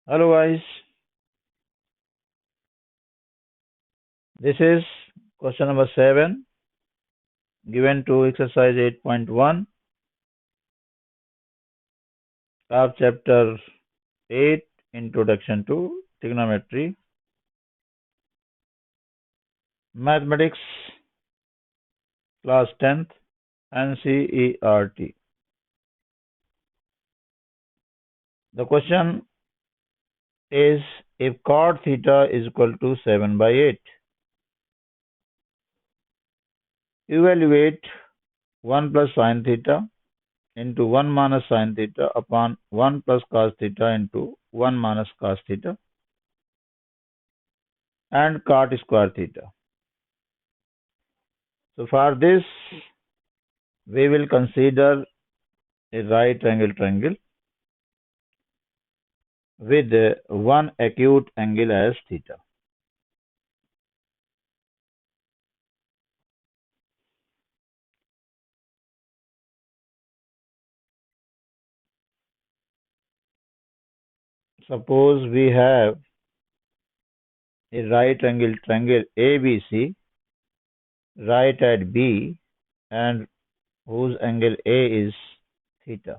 Hello guys, this is question number 7 given to exercise 8.1 of chapter 8 Introduction to Trigonometry, Mathematics, class 10th, NCERT. The question is if cot theta is equal to 7 by 8, evaluate 1 plus sin theta into 1 minus sin theta upon 1 plus cos theta into 1 minus cos theta and cot square theta. So for this, we will consider a right angle triangle with one acute angle as theta. Suppose we have a right angle triangle ABC, right at B, and whose angle A is theta.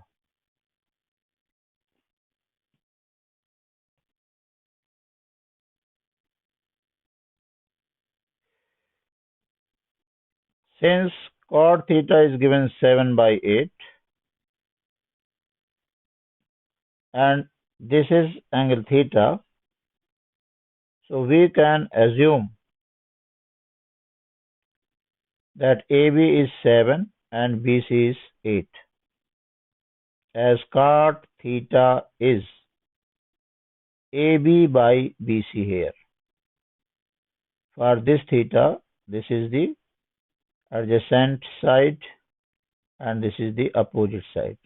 Since cot theta is given 7 by 8, and this is angle theta, so we can assume that AB is 7 and BC is 8, as cot theta is AB by BC here. For this theta, this is the adjacent side and this is the opposite side.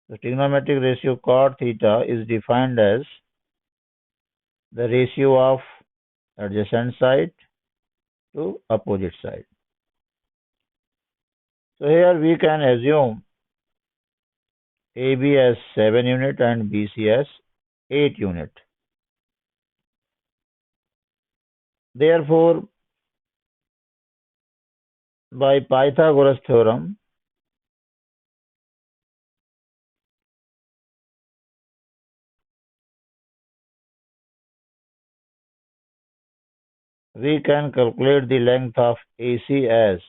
The trigonometric ratio cot theta is defined as the ratio of adjacent side to opposite side. So here we can assume AB as 7 unit and BC as 8 unit. Therefore, by Pythagoras theorem, we can calculate the length of AC as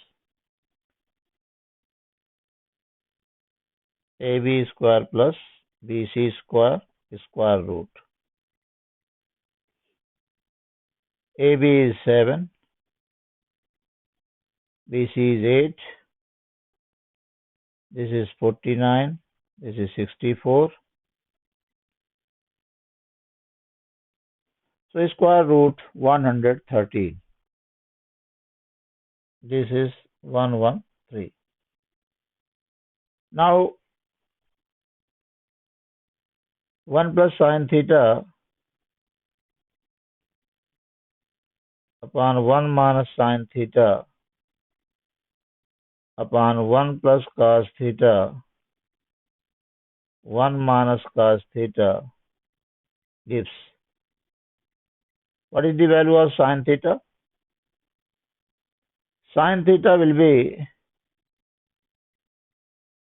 AB square plus BC square root. AB is 7, BC is 8, this is 49, this is 64. So square root 113. This is 113. Now 1 plus sin theta upon 1 minus sin theta upon 1 plus cos theta 1 minus cos theta gives. What is the value of sin theta? Sin theta will be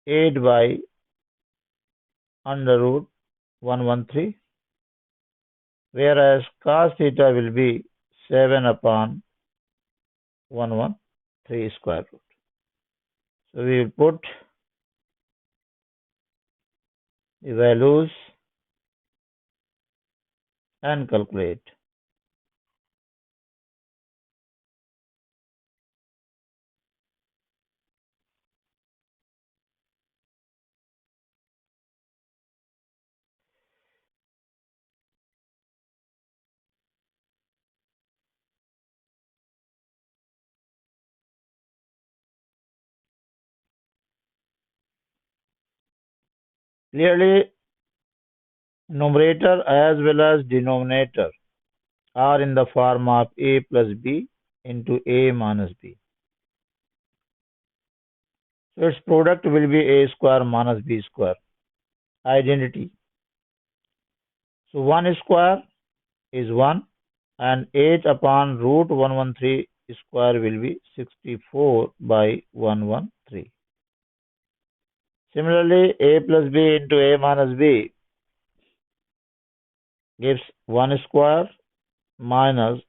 8 by under root 113, whereas cos theta will be 7 upon 113 square root. So we will put the values and calculate. Clearly, numerator as well as denominator are in the form of a plus b into a minus b. So its product will be a square minus b square. Identity. So 1 square is 1 and 8 upon root 113 square will be 64 by 113. Similarly, a plus b into a minus b gives 1 square minus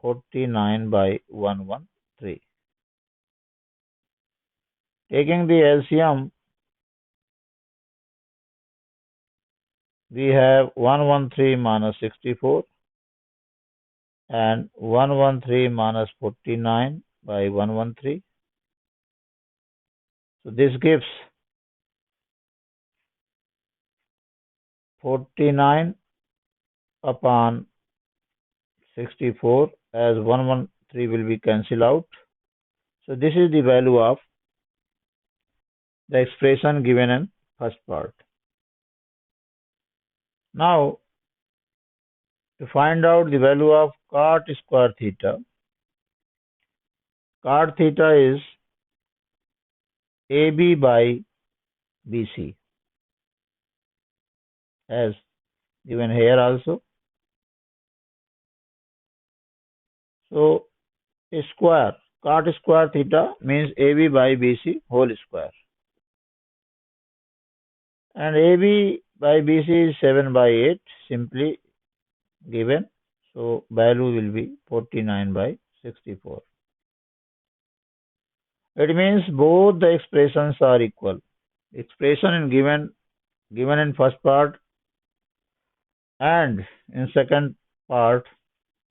49 by 113. Taking the LCM, we have 113 minus 64 and 113 minus 49 by 113. So this gives 49 upon 64 as 113 will be cancelled out. So this is the value of the expression given in first part. Now to find out the value of cot square theta, cot theta is AB by BC as given here also. So a square, cot square theta means AB by BC whole square. And AB by BC is 7 by 8 simply given. So value will be 49 by 64. It means both the expressions are equal. Expression in given in first part and in second part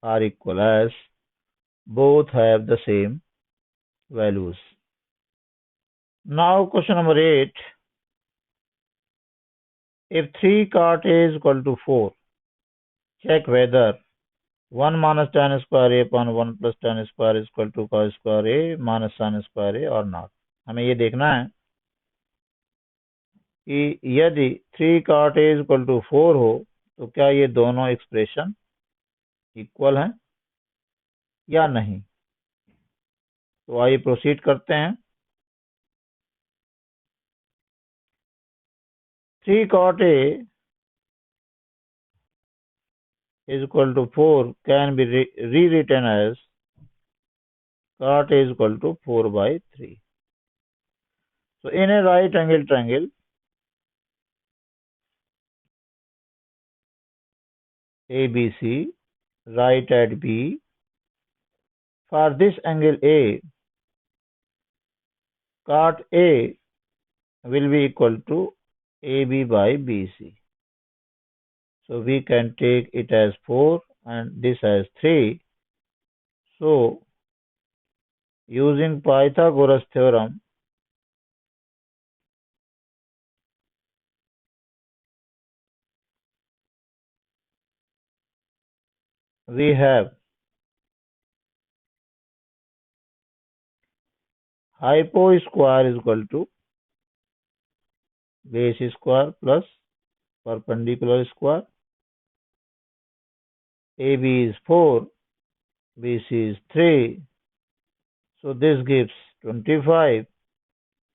are equal as both have the same values. Now question number 8. If 3 cot A is equal to 4, check whether 1 minus tan square A upon 1 plus tan square is equal to cos square A minus sin square A or not. हमें ये देखना है कि यदि 3 cot A is equal to 4 हो तो क्या ये दोनों एक्सप्रेशन इक्वल हैं या नहीं. तो आइए प्रोसीड करते हैं. 3 cot A is equal to 4 can be rewritten as cot A is equal to 4 by 3. So in a right angle triangle, ABC, right at B, for this angle A, cot A will be equal to AB by BC. So we can take it as 4 and this as 3. So using Pythagoras theorem, we have hypo square is equal to base square plus perpendicular square. AB is 4, BC is 3. So this gives 25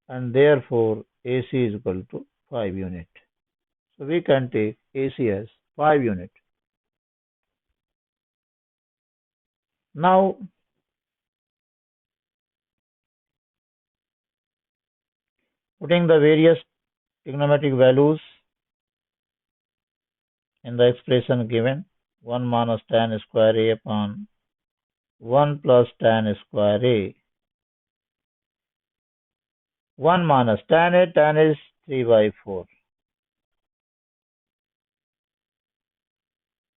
and therefore AC is equal to 5 unit. So we can take AC as 5 unit. Now putting the various trigonometric values in the expression given, 1 minus tan square A upon 1 plus tan square A. 1 minus tan A, tan is 3 by 4.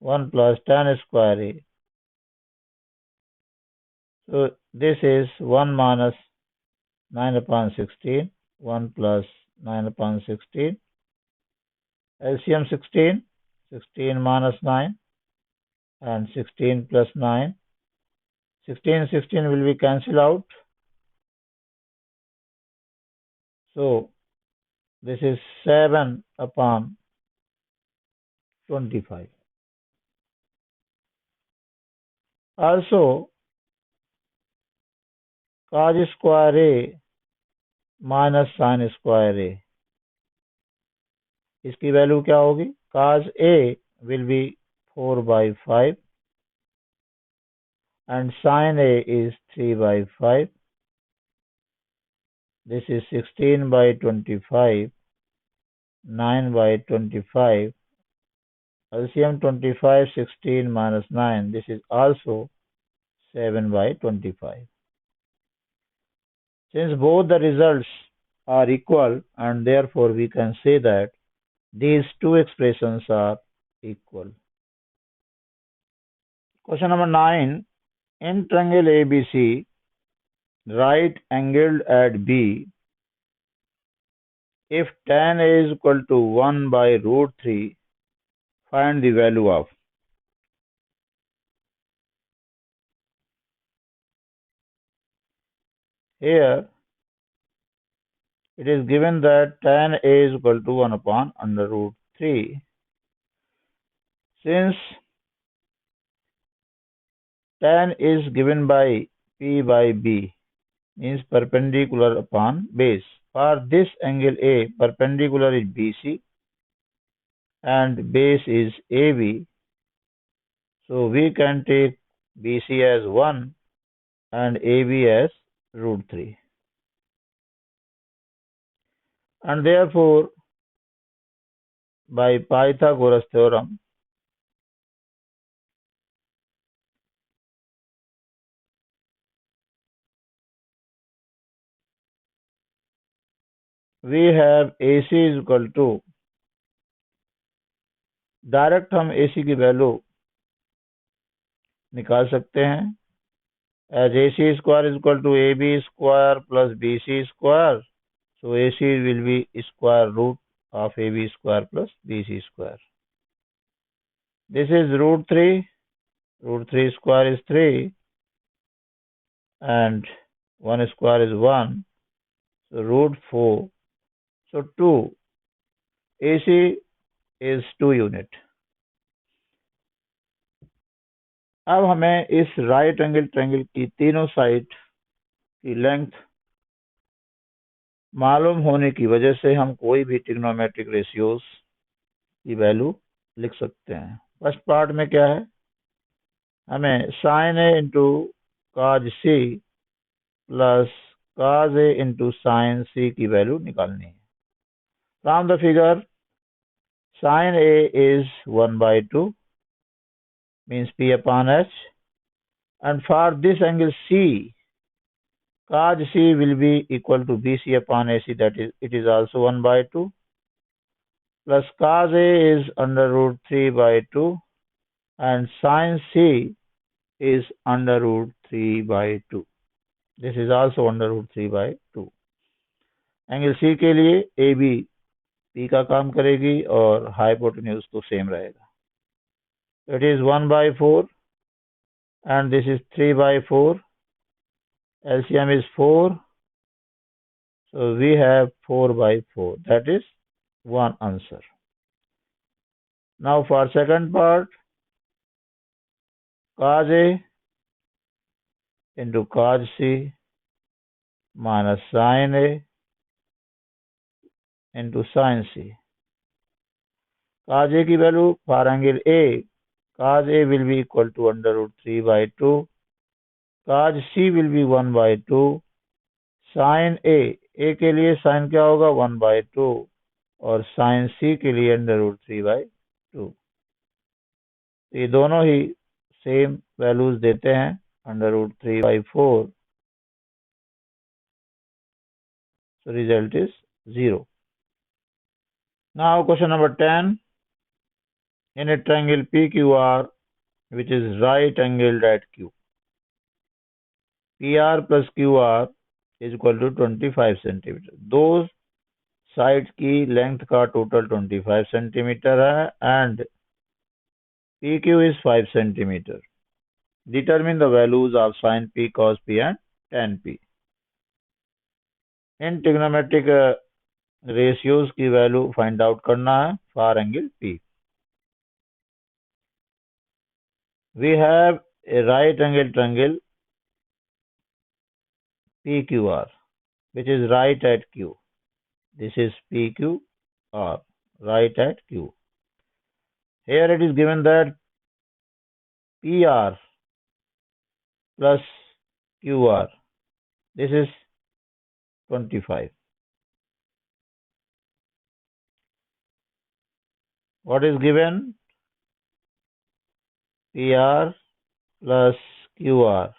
1 plus tan square A. So this is 1 minus 9 upon 16, 1 plus 9 upon 16. LCM 16, 16 minus 9 and 16 plus 9. 16 will be cancelled out. So this is 7 upon 25. Also cos square A minus sin square A. इसकी value क्या होगी? Cos A will be 4 by 5 and sine A is 3 by 5. This is 16 by 25, 9 by 25. LCM 25, 16 minus 9. This is also 7 by 25. Since both the results are equal and therefore we can say that these two expressions are equal. Question number 9. In triangle ABC, right angled at B, if tan A is equal to 1 by root 3, find the value of. Here, it is given that tan A is equal to 1 upon under root 3. Since tan is given by P by B, means perpendicular upon base. For this angle A, perpendicular is BC and base is AB. So we can take BC as 1 and AB as root 3. And therefore, by Pythagoras theorem, we have AC is equal to, direct हम AC की value निकाल सकते हैं as AC square is equal to AB square plus BC square. So AC will be square root of AB square plus BC square. This is root 3. Root 3 square is 3 and 1 square is 1. So root 4. So 2. AC is 2 unit. अब हमें इस right angle triangle की तीनों side की length मालूम होने की वजह से हम कोई भी ट्रिग्नोमेट्रिक रेशियोज की वैल्यू लिख सकते हैं। फर्स्ट पार्ट में क्या है, हमें sine A into cos C plus cos A into sine C की वैल्यू निकालनी है। From the figure sine A is 1 by 2 means P upon H, and for this angle C, cos C will be equal to BC upon AC, that is, it is also 1 by 2, plus cos A is under root 3 by 2, and sin C is under root 3 by 2. This is also under root 3 by 2. Angle C के लिए AB P का काम करेगी और hypotenuse तो same रहेगा। It is 1 by 4 and this is 3 by 4. LCM is 4. So we have 4 by 4. That is one answer. Now for second part, cos A into cos C minus sin A into sin C. Cos A की value for angle A, cos A will be equal to under root 3 by 2. Cos C will be 1 by 2. Sin A के लिए sin क्या होगा 1 by 2 और sin C के लिए under root 3 by 2. ये दोनों ही सेम वैल्यूज देते हैं under root 3 by 4. So result is 0. Now question number 10. In a triangle PQR which is right angled at Q, PR plus QR is equal to 25 centimeter. दो side की length का total 25 centimetre है and PQ is 5 centimeter. Determine the values of sin P, cos P and tan P. In trigonometric ratios की value find out करना है for angle P. We have a right angle triangle PQR which is right at Q. This is PQR, right at Q. Here it is given that PR plus QR. This is 25. What is given? PR plus QR.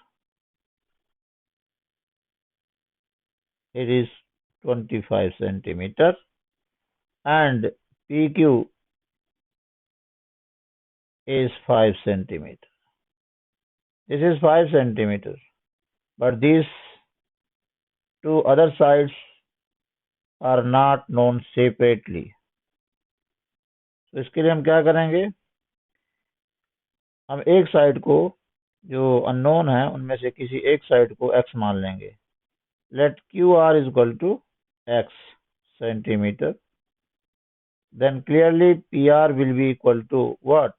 It is 25 centimeter. And PQ is 5 centimeter. This is 5 centimeter. But these two other sides are not known separately. तो इसके लिए हम क्या करेंगे? हम एक side को, जो अननोन है उनमें से किसी एक साइड को x मान लेंगे. Let QR is equal to x centimeter. Then clearly PR will be equal to what?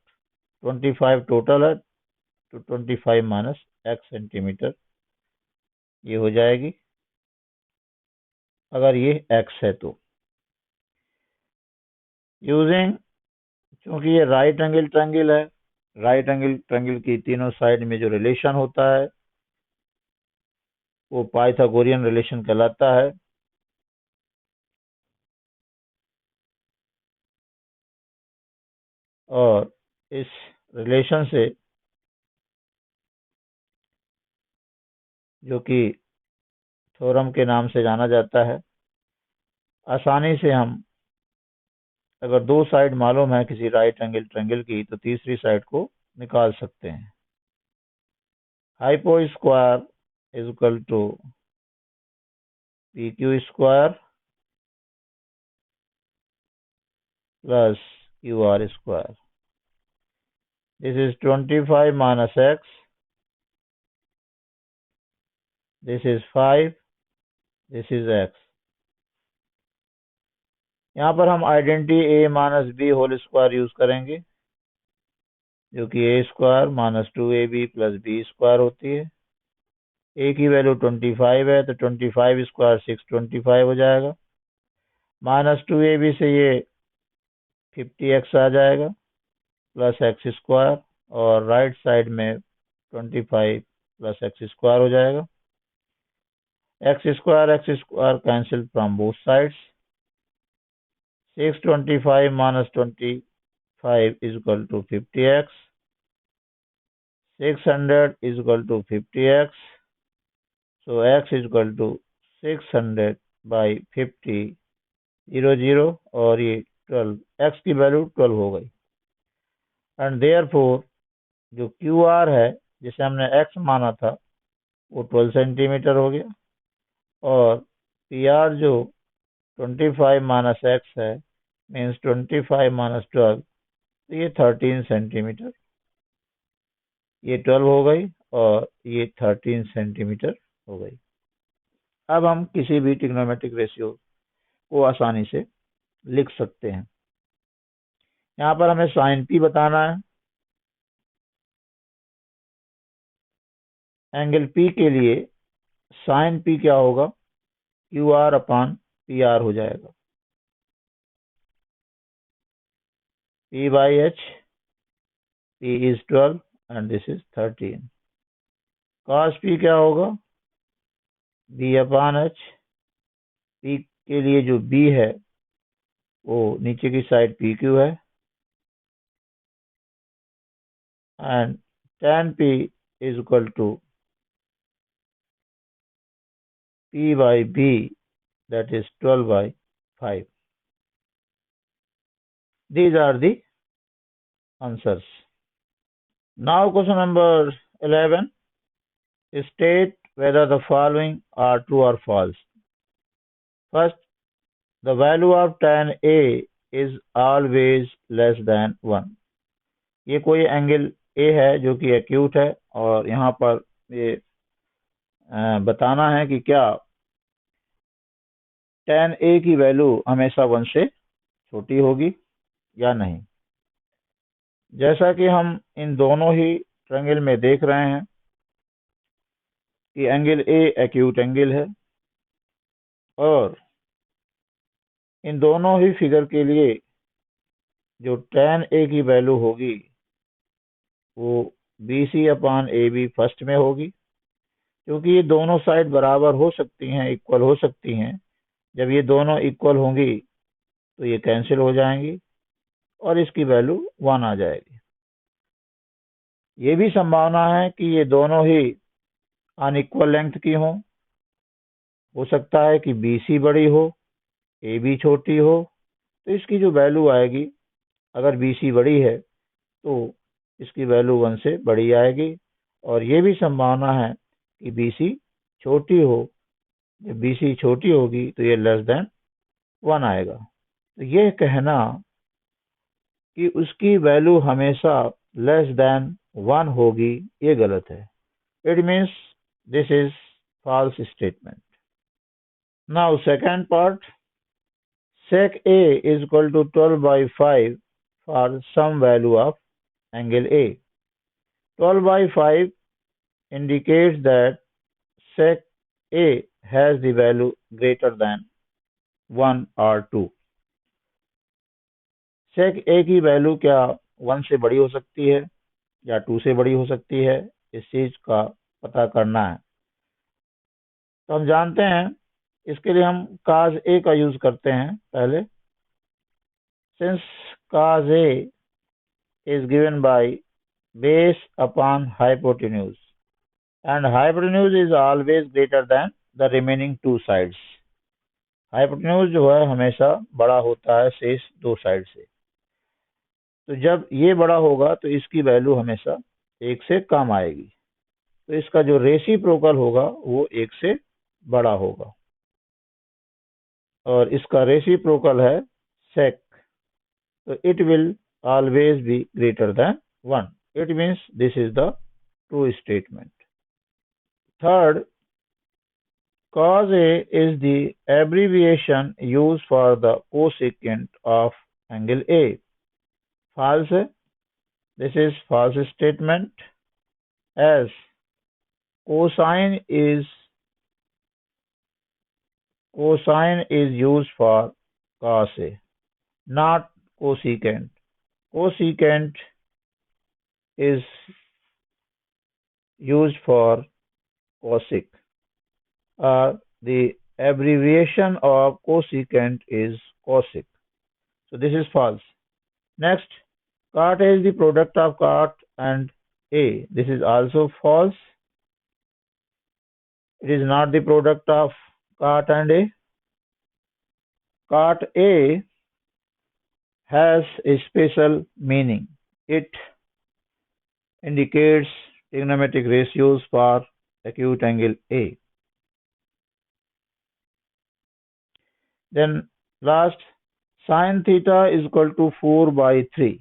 25 total है, तो 25 minus x centimeter ये हो जाएगी, अगर ये x है तो. यूजिंग, क्योंकि ये राइट एंगल ट्रायंगल है, राइट एंगल ट्रायंगल की तीनों साइड में जो रिलेशन होता है वो पाइथागोरियन रिलेशन कहलाता है. और इस रिलेशन से, जो कि थ्योरम के नाम से जाना जाता है, आसानी से हम अगर दो साइड मालूम है किसी राइट एंगल ट्रायंगल की तो तीसरी साइड को निकाल सकते हैं. Hypo square is equal to P Q square plus Q R square. This is 25 minus X, this is 5, this is X. यहाँ पर हम identity A minus B whole square use करेंगे, जो कि A square minus 2ab plus B square होती है. ए की value 25 है तो 25 स्क्वायर 625 हो जाएगा. माइनस 2ab से ये 50x आ जाएगा प्लस एक्स स्क्वायर, और राइट साइड में 25 प्लस एक्स स्क्वायर हो जाएगा. X square cancel from both sides. 625 minus 25 is equal to 50x. 600 is equal to 50x. So x is equal to 600 by 50, 0 और ये 12, x की value 12 हो गई. And therefore जो QR है जिसे हमने x माना था वो 12 सेंटीमीटर हो गया, और PR जो 25 माइनस x है मीन्स 25 माइनस 12, तो ये 13 सेंटीमीटर. ये 12 हो गई और ये 13 सेंटीमीटर हो गई. अब हम किसी भी ट्रिग्नोमेट्रिक रेशियो को आसानी से लिख सकते हैं. यहाँ पर हमें साइन पी बताना है. एंगल पी के लिए साइन पी क्या होगा? Q R upon P R हो जाएगा. P by H, P is 12 and this is 13. cos P क्या होगा? B upon H. P के लिए जो B है वो नीचे की साइड PQ है, and tan P is equal to P by B, that is 12 by 5. These are the answers. Now question number 11. State whether the following are true or false. First, the value of tan A is always less than 1. ये कोई angle A है जो कि acute है, और यहाँ पर ये बताना है कि क्या tan A की वैल्यू हमेशा 1 से छोटी होगी या नहीं. जैसा कि हम इन दोनों ही ट्रायंगल में देख रहे हैं कि एंगल A एक्यूट एंगल है, और इन दोनों ही फिगर के लिए जो tan A की वैल्यू होगी वो BC अपॉन AB फर्स्ट में होगी, क्योंकि ये दोनों साइड बराबर हो सकती हैं, इक्वल हो सकती हैं। जब ये दोनों इक्वल होंगी तो ये कैंसिल हो जाएंगी और इसकी वैल्यू 1 आ जाएगी। ये भी संभावना है कि ये दोनों ही अनइक्वल लेंथ की हो सकता है कि BC बड़ी हो, AB छोटी हो, तो इसकी जो वैल्यू आएगी, अगर BC बड़ी है तो इसकी वैल्यू 1 से बड़ी आएगी, और ये भी संभावना है कि BC छोटी हो। जब BC छोटी होगी तो ये लेस देन 1 आएगा। तो ये कहना कि उसकी वैल्यू हमेशा लेस देन 1 होगी, ये गलत है। It means this is false statement. Now second part, sec A is equal to 12 by 5 for some value of angle A. 12 by 5 indicates that sec A has the value greater than 1 or 2. sec A की value क्या 1 से बड़ी हो सकती है या 2 से बड़ी हो सकती है, इस चीज का पता करना है। तो हम जानते हैं, इसके लिए हम cos A का यूज करते हैं पहले। Since cos A is given by base upon hypotenuse, and hypotenuse is always greater than the remaining two sides. hypotenuse जो है हमेशा बड़ा होता है शेष दो साइड से। तो जब ये बड़ा होगा तो इसकी वैल्यू हमेशा 1 से कम आएगी, तो इसका जो रेसिप्रोकल होगा वो 1 से बड़ा होगा, और इसका रेसिप्रोकल है sec, तो it will always be greater than 1. It means this is the true statement. Third, cos A is the abbreviation used for the cosecant of angle A. False. This is false statement, as cosine is used for cos A, not cosecant. Cosecant is used for cosec. The abbreviation of cosecant is cosec. So this is false. Next, cot A is the product of cot and A. This is also false. It is not the product of cot and A. Cot A has a special meaning. It indicates trigonometric ratios for acute angle A. Then last, sin theta is equal to 4 by 3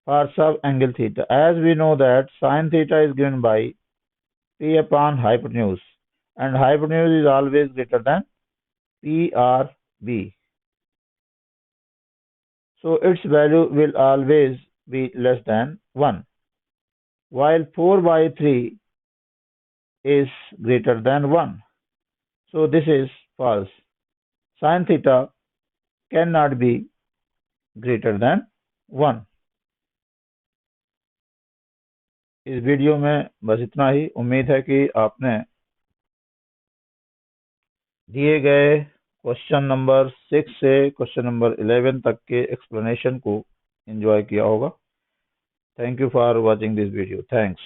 for sub angle theta. As we know that sin theta is given by P upon hypotenuse, and hypotenuse is always greater than P or B. So its value will always be less than 1, while 4 by 3 is greater than 1. So this is false. Sin theta cannot be greater than 1. इस video में बस इतना ही। उम्मीद है कि आपने दिए गए क्वेश्चन नंबर 6 से क्वेश्चन नंबर 11 तक के एक्सप्लेनेशन को एंजॉय किया होगा। Thank you for watching this video. Thanks.